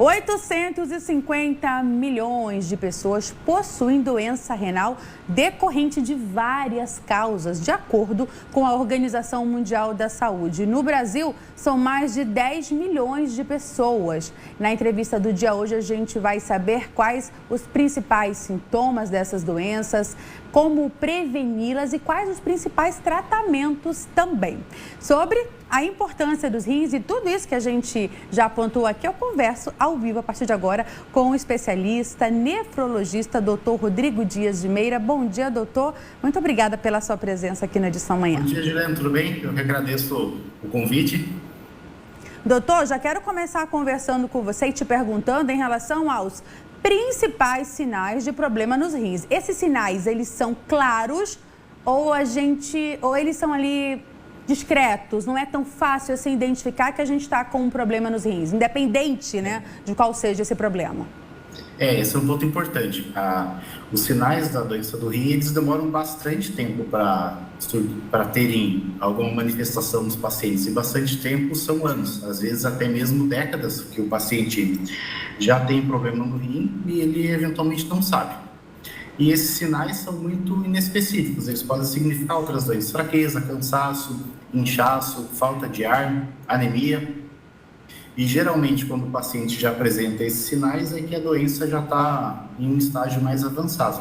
850 milhões de pessoas possuem doença renal decorrente de várias causas, de acordo com a Organização Mundial da Saúde. No Brasil, são mais de 10 milhões de pessoas. Na entrevista do dia hoje, a gente vai saber quais os principais sintomas dessas doenças, como preveni-las e quais os principais tratamentos também. Sobre a importância dos rins e tudo isso que a gente já apontou aqui, eu converso ao vivo a partir de agora com o especialista nefrologista, doutor Rodrigo Dias de Meira. Bom dia, doutor. Muito obrigada pela sua presença aqui na Edição Manhã. Bom dia, Juliana. Tudo bem? Eu que agradeço o convite. Doutor, já quero começar conversando com você e te perguntando em relação aos principais sinais de problema nos rins. Esses sinais, eles são claros ou eles são ali discretos? Não é tão fácil assim identificar que a gente está com um problema nos rins, independente, né, de qual seja esse problema? Esse é um ponto importante. Os sinais da doença do rim, eles demoram bastante tempo para terem alguma manifestação nos pacientes. E bastante tempo são anos, às vezes até mesmo décadas, que o paciente já tem problema no rim e ele eventualmente não sabe. E esses sinais são muito inespecíficos, eles podem significar outras doenças: fraqueza, cansaço, inchaço, falta de ar, anemia. E geralmente, quando o paciente já apresenta esses sinais, é que a doença já está em um estágio mais avançado.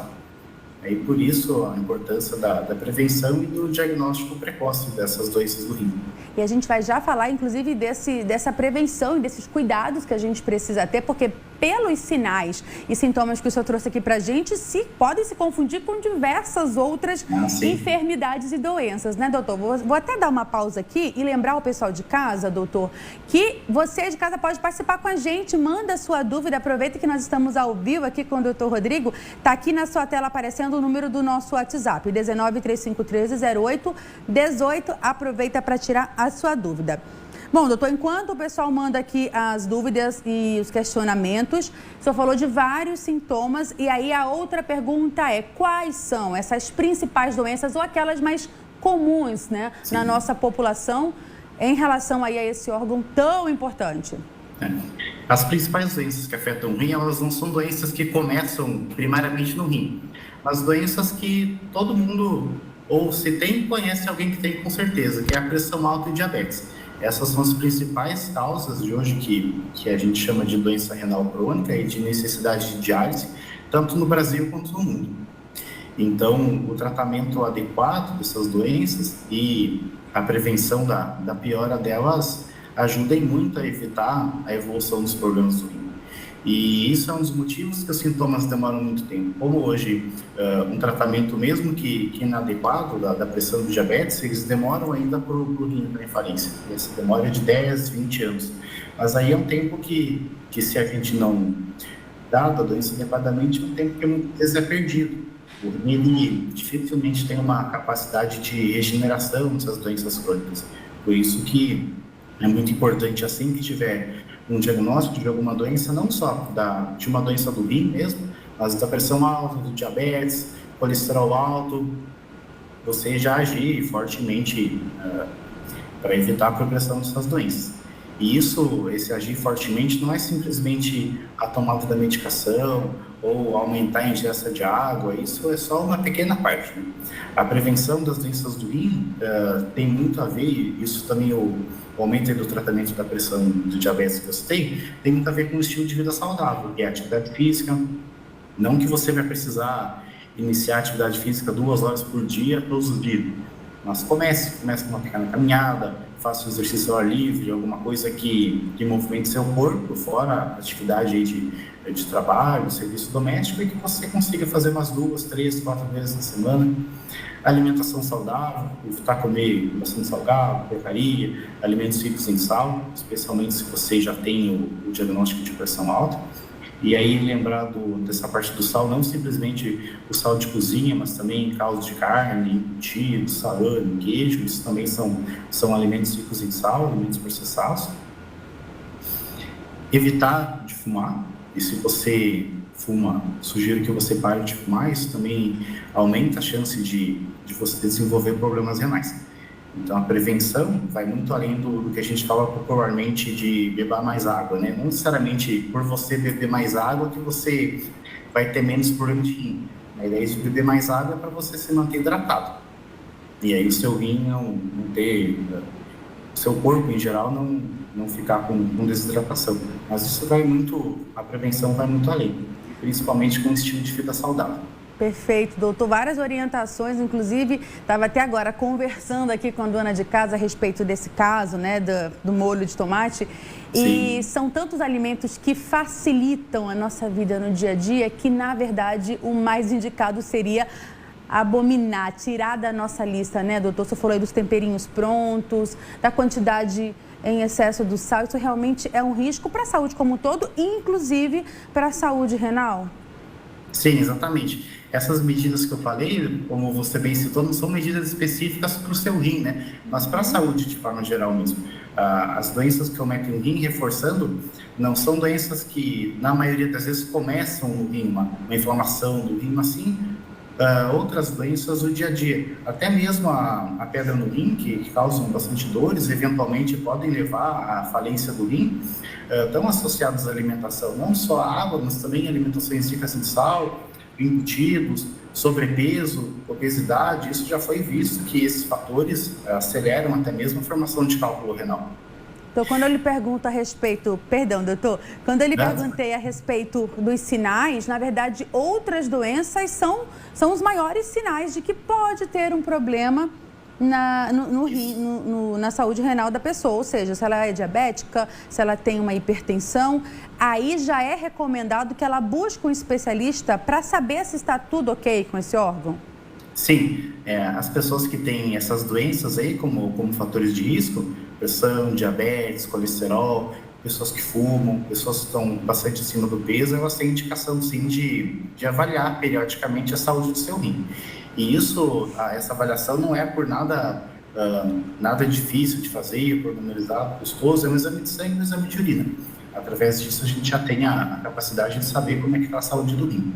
E por isso a importância da prevenção e do diagnóstico precoce dessas doenças do rim. E a gente vai já falar, inclusive, dessa prevenção e desses cuidados que a gente precisa ter, porque pelos sinais e sintomas que o senhor trouxe aqui para a gente, podem se confundir com diversas outras enfermidades e doenças, né, doutor? Vou até dar uma pausa aqui e lembrar o pessoal de casa, doutor, que você de casa pode participar com a gente, manda a sua dúvida, aproveita que nós estamos ao vivo aqui com o doutor Rodrigo, está aqui na sua tela aparecendo o número do nosso WhatsApp, 1935130818, aproveita para tirar a sua dúvida. Bom, doutor, enquanto o pessoal manda aqui as dúvidas e os questionamentos, o senhor falou de vários sintomas e aí a outra pergunta é: quais são essas principais doenças ou aquelas mais comuns, né, na nossa população em relação aí a esse órgão tão importante? As principais doenças que afetam o rim, elas não são doenças que começam primariamente no rim, mas doenças que todo mundo, ou se tem, conhece alguém que tem com certeza, que é a pressão alta e diabetes. Essas são as principais causas de hoje que a gente chama de doença renal crônica e de necessidade de diálise, tanto no Brasil quanto no mundo. Então, o tratamento adequado dessas doenças e a prevenção da piora delas ajudem muito a evitar a evolução dos problemas do rim. E isso é um dos motivos que os sintomas demoram muito tempo. Como hoje, um tratamento mesmo que inadequado da pressão do diabetes, eles demoram ainda para o rim para falência. Essa demora é de 10, 20 anos. Mas aí é um tempo que se a gente não dá a doença adequadamente, é um tempo que muitas vezes é perdido. O rim, ele dificilmente tem uma capacidade de regeneração dessas doenças crônicas. Por isso que é muito importante, assim que tiver um diagnóstico de alguma doença, não só de uma doença do rim mesmo, mas da pressão alta, do diabetes, colesterol alto, você já agir fortemente para evitar a progressão dessas doenças. E esse agir fortemente não é simplesmente a tomada da medicação ou aumentar a ingesta de água, isso é só uma pequena parte, né? A prevenção das doenças do rim tem muito a ver, isso também o aumento do tratamento da pressão do diabetes que você tem muito a ver com o estilo de vida saudável, que é a atividade física. Não que você vai precisar iniciar a atividade física 2 horas por dia, todos os dias, mas comece com uma pequena caminhada, faça um exercício ao ar livre, alguma coisa que movimente seu corpo, fora a atividade de trabalho, serviço doméstico, e que você consiga fazer umas 2, 3, 4 vezes na semana. Alimentação saudável, evitar comer bastante salgado, porcaria, alimentos ricos em sal, especialmente se você já tem o diagnóstico de pressão alta. E aí lembrar dessa parte do sal, não simplesmente o sal de cozinha, mas também caldo de carne, embutido, salame, queijo, isso também são alimentos ricos em sal, alimentos processados. Evitar de fumar, e se você fuma, sugiro que você pare de fumar, isso também aumenta a chance de você desenvolver problemas renais. Então, a prevenção vai muito além do que a gente fala popularmente de beber mais água, né? Não necessariamente por você beber mais água que você vai ter menos problema de rim. A ideia de beber mais água é para você se manter hidratado. E aí o seu rim não ter... O seu corpo, em geral, não ficar com desidratação. Mas isso vai muito... A prevenção vai muito além, principalmente com um estilo de vida saudável. Perfeito, doutor. Várias orientações, inclusive, estava até agora conversando aqui com a dona de casa a respeito desse caso, né, do molho de tomate. E são tantos alimentos que facilitam a nossa vida no dia a dia que, na verdade, o mais indicado seria abominar, tirar da nossa lista, né, doutor? Você falou aí dos temperinhos prontos, da quantidade em excesso do sal. Isso realmente é um risco para a saúde como um todo, inclusive para a saúde renal? Sim, exatamente. Essas medidas que eu falei, como você bem citou, não são medidas específicas para o seu rim, né? Mas para a saúde de forma geral mesmo. As doenças que cometem o rim, reforçando, não são doenças que, na maioria das vezes, começam no rim, uma inflamação do rim, mas sim outras doenças do dia a dia. Até mesmo a pedra no rim, que causam bastante dores, eventualmente podem levar à falência do rim, estão associados à alimentação, não só à água, mas também alimentações ricas em sal, embutidos, sobrepeso, obesidade. Isso já foi visto que esses fatores aceleram até mesmo a formação de cálculo renal. Então, quando eu lhe pergunto a respeito... Perdão, doutor. Quando eu lhe perguntei a respeito dos sinais, na verdade, outras doenças são os maiores sinais de que pode ter um problema na saúde renal da pessoa. Ou seja, se ela é diabética, se ela tem uma hipertensão, aí já é recomendado que ela busque um especialista para saber se está tudo ok com esse órgão? Sim, as pessoas que têm essas doenças aí como fatores de risco, pressão, diabetes, colesterol, pessoas que fumam, pessoas que estão bastante acima do peso, elas têm indicação sim de avaliar periodicamente a saúde do seu rim. E essa avaliação não é por nada difícil de fazer, por memorizar, custoso, é um exame de sangue e um exame de urina. Através disso a gente já tem a capacidade de saber como é que está a saúde do rim.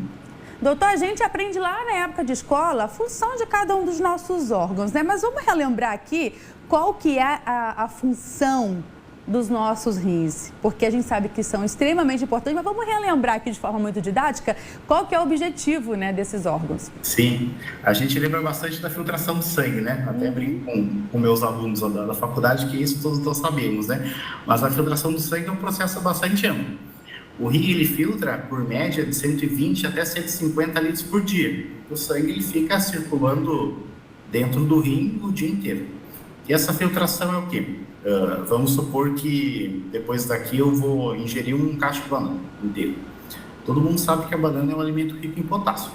Doutor, a gente aprende lá na época de escola a função de cada um dos nossos órgãos, né? Mas vamos relembrar aqui qual que é a função dos nossos rins, porque a gente sabe que são extremamente importantes, mas vamos relembrar aqui de forma muito didática qual que é o objetivo, né, desses órgãos. Sim, a gente lembra bastante da filtração do sangue, né? Até brinco com meus alunos da faculdade que isso todos sabemos, né? Mas a filtração do sangue é um processo bastante amplo. O rim, ele filtra, por média, de 120 até 150 litros por dia. O sangue, ele fica circulando dentro do rim o dia inteiro. E essa filtração é o quê? Vamos supor que depois daqui eu vou ingerir um cacho de banana inteiro. Todo mundo sabe que a banana é um alimento rico em potássio.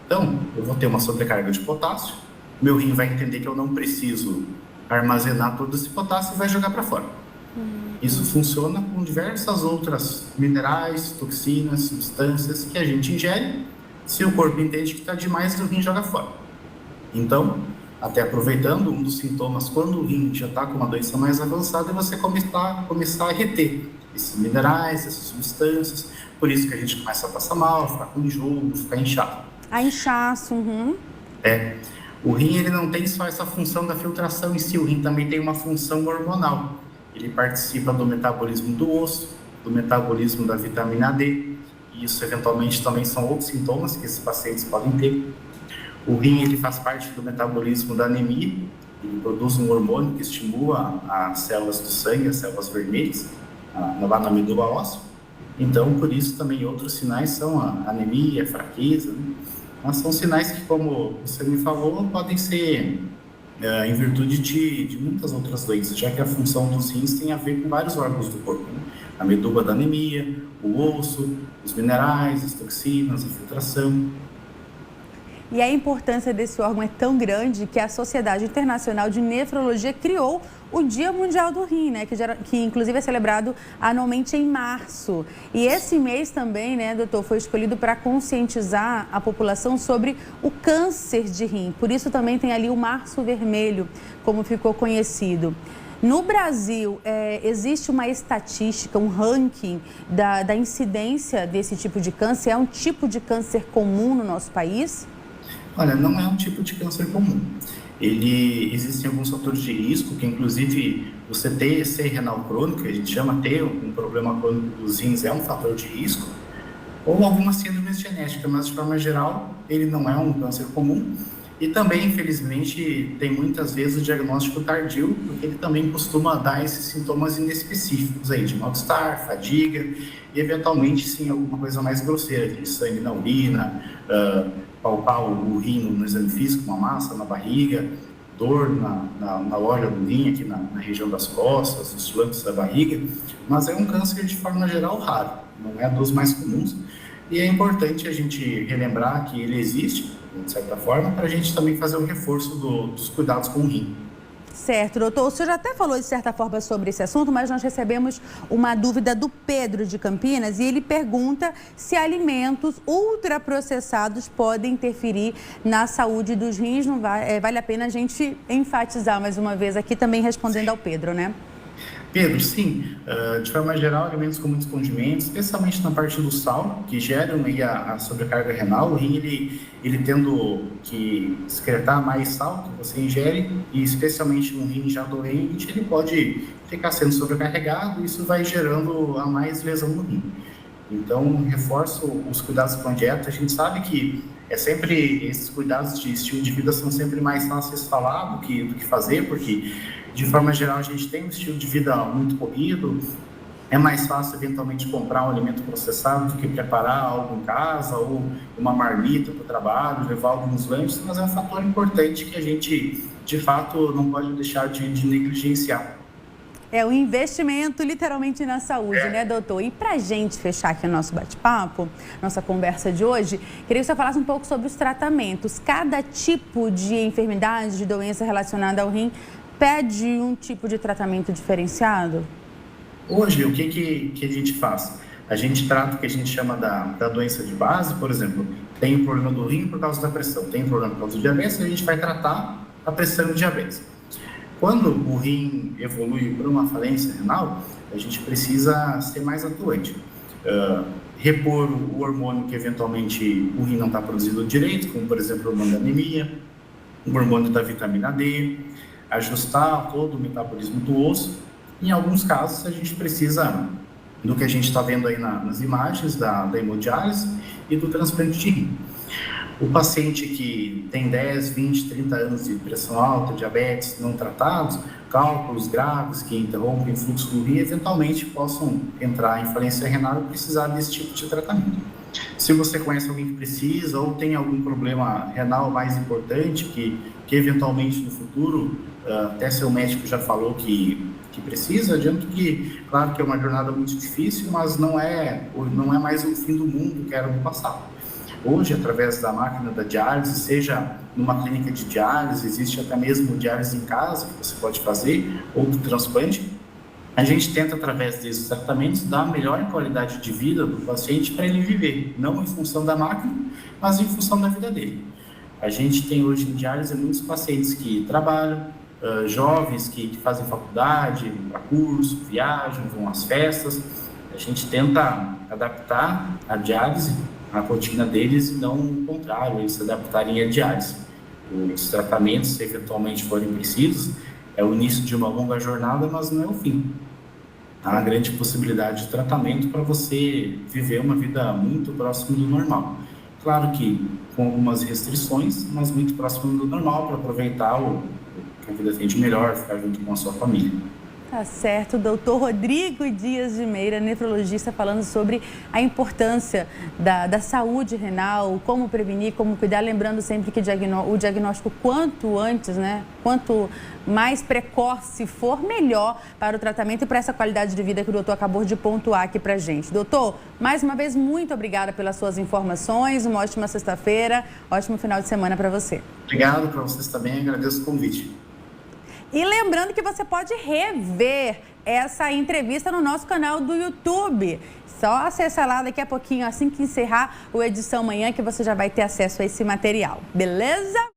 Então, eu vou ter uma sobrecarga de potássio, meu rim vai entender que eu não preciso armazenar todo esse potássio e vai jogar para fora. Isso funciona com diversas outras minerais, toxinas, substâncias que a gente ingere. Se o corpo entende que está demais, o rim joga fora. Então, até aproveitando, um dos sintomas quando o rim já está com uma doença mais avançada é você começar a reter esses minerais, essas substâncias. Por isso que a gente começa a passar mal, ficar com enjoo, ficar inchado. A inchaço, O rim, ele não tem só essa função da filtração em si, o rim também tem uma função hormonal. Ele participa do metabolismo do osso, do metabolismo da vitamina D, e isso eventualmente também são outros sintomas que esses pacientes podem ter. O rim, ele faz parte do metabolismo da anemia, ele produz um hormônio que estimula as células do sangue, as células vermelhas, lá na medula óssea. Então, por isso também outros sinais são a anemia, a fraqueza, né? Mas são sinais que, como você me falou, podem ser em virtude de muitas outras doenças, já que a função dos rins tem a ver com vários órgãos do corpo, né? A medula da anemia, o osso, os minerais, as toxinas, a filtração. E a importância desse órgão é tão grande que a Sociedade Internacional de Nefrologia criou o Dia Mundial do Rim, né? Que inclusive é celebrado anualmente em março. E esse mês também, né, doutor, foi escolhido para conscientizar a população sobre o câncer de rim. Por isso também tem ali o Março Vermelho, como ficou conhecido. No Brasil, existe uma estatística, um ranking da incidência desse tipo de câncer? É um tipo de câncer comum no nosso país? Olha, não é um tipo de câncer comum. Existem alguns fatores de risco, que inclusive você ter esse renal crônico, que a gente chama ter um problema crônico dos rins, é um fator de risco, ou algumas síndromes genéticas, mas de forma geral ele não é um câncer comum. E também, infelizmente, tem muitas vezes o diagnóstico tardio, porque ele também costuma dar esses sintomas inespecíficos aí, de mal-estar, fadiga e, eventualmente, sim, alguma coisa mais grosseira, de sangue na urina, palpar o rim no exame físico, uma massa na barriga, dor na orla do rim, aqui na região das costas, os flancos da barriga, mas é um câncer, de forma geral, raro, não é dos mais comuns. E é importante a gente relembrar que ele existe, de certa forma, para a gente também fazer o reforço dos cuidados com o rim. Certo, doutor. O senhor já até falou de certa forma sobre esse assunto, mas nós recebemos uma dúvida do Pedro de Campinas e ele pergunta se alimentos ultraprocessados podem interferir na saúde dos rins. Não vale a pena a gente enfatizar mais uma vez aqui, também respondendo ao Pedro, né? Pedro, sim, de forma geral, alimentos com muitos condimentos, especialmente na parte do sal, que geram aí a sobrecarga renal. O rim, ele tendo que excretar mais sal que você ingere, e especialmente um rim já doente, ele pode ficar sendo sobrecarregado e isso vai gerando a mais lesão no rim. Então, reforço os cuidados com a dieta. A gente sabe que esses cuidados de estilo de vida são sempre mais fáceis de falar do que fazer, porque de forma geral a gente tem um estilo de vida muito corrido, é mais fácil eventualmente comprar um alimento processado do que preparar algo em casa ou uma marmita para o trabalho, levar alguns lanches, mas é um fator importante que a gente de fato não pode deixar de negligenciar. É o investimento literalmente na saúde, né, doutor? E para a gente fechar aqui o nosso bate-papo, nossa conversa de hoje, queria que você falasse um pouco sobre os tratamentos. Cada tipo de enfermidade, de doença relacionada ao rim, pede um tipo de tratamento diferenciado? Hoje, o que a gente faz? A gente trata o que a gente chama da doença de base, por exemplo, tem o problema do rim por causa da pressão, tem o problema por causa do diabetes, a gente vai tratar a pressão e o diabetes. Quando o rim evolui para uma falência renal, a gente precisa ser mais atuante. Repor o hormônio que eventualmente o rim não está produzindo direito, como por exemplo o hormônio da anemia, o hormônio da vitamina D, ajustar todo o metabolismo do osso. Em alguns casos a gente precisa do que a gente está vendo aí nas imagens da hemodiálise e do transplante de rim. O paciente que tem 10, 20, 30 anos de pressão alta, diabetes não tratados, cálculos graves que interrompem o fluxo do rim, eventualmente possam entrar em falência renal e precisar desse tipo de tratamento. Se você conhece alguém que precisa ou tem algum problema renal mais importante que eventualmente no futuro, até seu médico já falou que precisa, adianto que, claro que é uma jornada muito difícil, mas não é mais o fim do mundo que era no passado. Hoje, através da máquina da diálise, seja numa clínica de diálise, existe até mesmo diálise em casa que você pode fazer, ou do transplante. A gente tenta, através desses tratamentos, dar a melhor qualidade de vida do paciente para ele viver, não em função da máquina, mas em função da vida dele. A gente tem hoje em diálise muitos pacientes que trabalham, jovens que fazem faculdade, vão para curso, viajam, vão às festas. A gente tenta adaptar a diálise à rotina deles e não o contrário, eles se adaptarem à diálise. Os tratamentos, se eventualmente forem precisos, é o início de uma longa jornada, mas não é o fim. Há uma grande possibilidade de tratamento para você viver uma vida muito próxima do normal. Claro que com algumas restrições, mas muito próximo do normal para aproveitar o que a vida tem de melhor, ficar junto com a sua família. Tá certo, doutor Rodrigo Dias de Meira, nefrologista, falando sobre a importância da saúde renal, como prevenir, como cuidar, lembrando sempre que o diagnóstico quanto antes, né, quanto mais precoce for, melhor para o tratamento e para essa qualidade de vida que o doutor acabou de pontuar aqui pra gente. Doutor, mais uma vez, muito obrigada pelas suas informações, uma ótima sexta-feira, ótimo final de semana para você. Obrigado para vocês também, agradeço o convite. E lembrando que você pode rever essa entrevista no nosso canal do YouTube. Só acessar lá daqui a pouquinho, assim que encerrar o Edição Manhã, que você já vai ter acesso a esse material. Beleza?